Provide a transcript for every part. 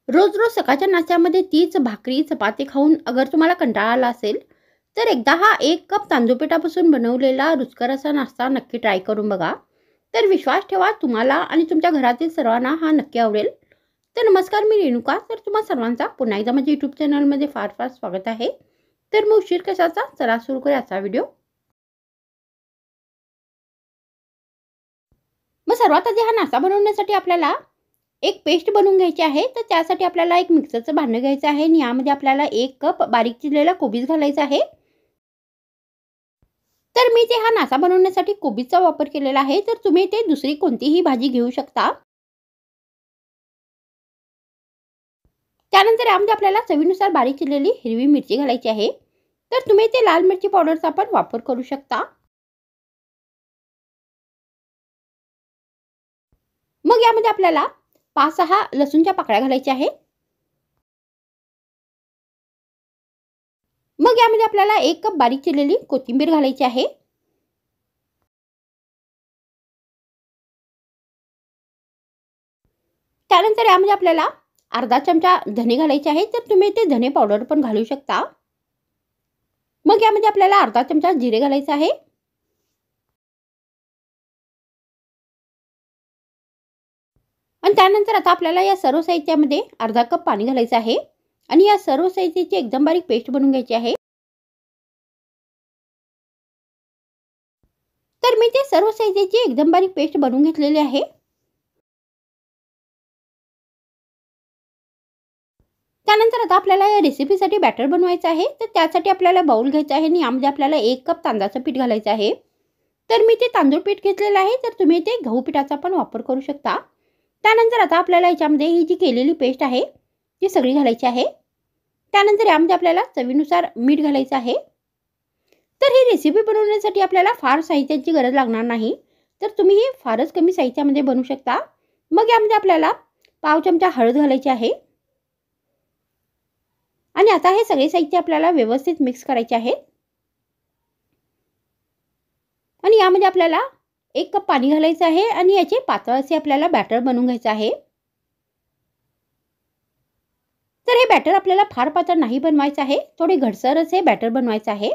रोज रोज सकाळच्या नाश्त्यामध्ये तीच भाकरी चपाती खाऊन अगर तुम्हाला कंटाळा आला असेल तर एकदा हा 1 कप तांदूळ पिठापासून बनवलेला रुचकर असा नाश्ता नक्की ट्राय करून बघा. तर विश्वास ठेवा, तुम्हाला आणि तुमच्या घरातील सर्वांना हा नक्की आवडेल. तर नमस्कार, मी रेणुका. तर तुम्हा सर्वांचा पुन्हा एकदा माझ्या यूट्यूब चॅनलमध्ये फार फार स्वागत आहे. तर मग उशीर कशाचा, चला सुरू करूया आजचा व्हिडिओ. मग सर्वात आधी हा नाश्ता बनवण्यासाठी आपल्याला एक पेस्ट बनवून घ्यायची आहे. तर त्यासाठी आपल्याला एक मिक्सरचं भांडं घ्यायचं आहे आणि यामध्ये आपल्याला 1 कप बारीक चिरलेला कोबीज घालायचा आहे. तर मी ते हा नाश्ता बनवण्यासाठी कोबीजचा वापर केलेला आहे. तर तुम्ही ते दुसरी कोणतीही भाजी घेऊ शकता. त्यानंतर यामध्ये आपल्याला चवीनुसार बारीक चिरलेली हिरवी मिरची घालायची आहे. तर तुम्ही ते लाल मिरची पावडरचा पण वापर करू शकता. मग यामध्ये आपल्याला 5-6 लसूणच्या पाकळ्या घालायच्या आहेत. मग यामध्ये आपल्याला 1 कप बारीक चिरलेली कोथिंबीर घालायची आहे. त्यानंतर यामध्ये आपल्याला अर्धा चमचा धने घालायचे आहे. तर तुम्ही ते धने पावडर पण घालू शकता. मग यामध्ये आपल्याला अर्धा चमचा जिरे घालायचे आहे. आणि त्यानंतर आता आपल्याला या सर्व साहित्यामध्ये अर्धा कप पाणी घालायचं आहे आणि या सर्व साहित्याची एकदम बारीक पेस्ट बनवून घ्यायची आहे. तर मी ते सर्व साहित्याची एकदम बारीक पेस्ट बनवून घेतलेली आहे. त्यानंतर आता आपल्याला या रेसिपीसाठी बॅटर बनवायचं आहे. तर त्यासाठी आपल्याला बाउल घ्यायचा आहे आणि यामध्ये आपल्याला 1 कप तांदळाचं पीठ घालायचं आहे. तर मी ते तांदूळ पीठ घेतलेलं आहे. तर तुम्ही ते गहू पिठाचा पण वापर करू शकता. त्यानंतर आता आपल्याला याच्यामध्ये ही जी केलेली पेस्ट आहे ती सगळी घालायची आहे. त्यानंतर यामध्ये आपल्याला चवीनुसार मीठ घालायचं आहे. तर ही रेसिपी बनवण्यासाठी आपल्याला फार साहित्याची गरज लागणार नाही. तर तुम्ही ही फारच कमी साहित्यामध्ये बनवू शकता. मग यामध्ये आपल्याला पाव चमचा हळद घालायची आहे. आणि आता हे सगळे साहित्य आपल्याला व्यवस्थित मिक्स करायचे आहे. आणि यामध्ये आपल्याला 1 कप पाणी घालायचं आहे आणि याचे पातळ असे आपल्याला बॅटर बनवून घ्यायचं आहे. तर हे बॅटर आपल्याला फार पातळ नाही बनवायचं आहे, थोडे घटसर असे बॅटर बनवायचं आहे.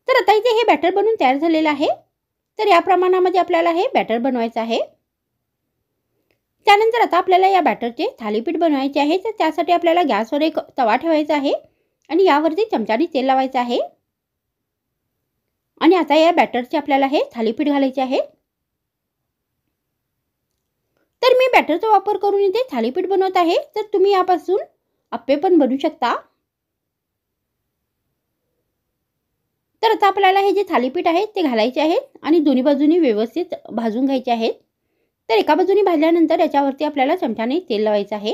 तर आता इथे हे बॅटर बनवून तयार झालेलं आहे. तर या प्रमाणामध्ये आपल्याला हे बॅटर बनवायचं आहे. त्यानंतर आता आपल्याला या बॅटरचे थालीपीठ बनवायचे आहे. तर त्यासाठी आपल्याला गॅसवर एक तवा ठेवायचा आहे आणि यावरती चमच्याने तेल लावायचं आहे. आणि आता या बॅटरचे आपल्याला हे थालीपीठ घालायचे आहे. तर मी बॅटरचा वापर करून इथे थालीपीठ बनवत आहे. तर तुम्ही यापासून अप्पे पण बनवू शकता. तर आता आपल्याला हे जे थालीपीठ आहे ते घालायचे आहेत आणि दोन्ही बाजूनी व्यवस्थित भाजून घ्यायचे आहेत. तर एका बाजूनी भाजल्यानंतर याच्यावरती आपल्याला चमच्याने तेल लावायचं आहे.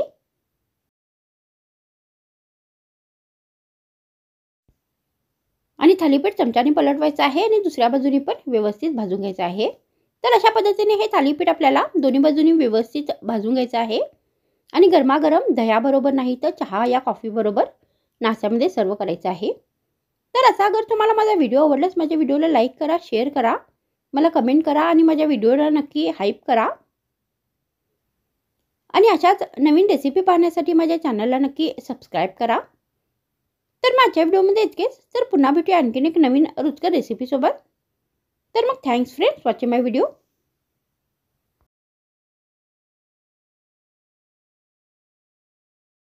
आणि थालीपीठ चमच्याने पलटवायचं आहे आणि दुसऱ्या बाजूनी पण व्यवस्थित भाजून घ्यायचं आहे. तर अशा पद्धतीने हे थालीपीठ आपल्याला दोन्ही बाजूनी व्यवस्थित भाजून घ्यायचं आहे. आणि गरमागरम दह्याबरोबर नाही तर चहा या कॉफीबरोबर नाश्त्यामध्ये सर्व करायचं आहे. तर असा अगर तुम्हाला माझा व्हिडिओ आवडल्यास माझ्या व्हिडिओला लाईक करा, शेअर करा, मला कमेंट करा आणि माझ्या व्हिडिओला नक्की हाईप करा. आणि अशाच नवीन रेसिपी पाहण्यासाठी माझ्या चॅनलला नक्की सबस्क्राईब करा. तर माझ्या व्हिडिओमध्ये इतकेच. तर पुन्हा भेटूया आणखीन एक नवीन रुचकर रेसिपीसोबत. तर मग थँक्स फ्रेंड्स वॉचिंग माय व्हिडिओ.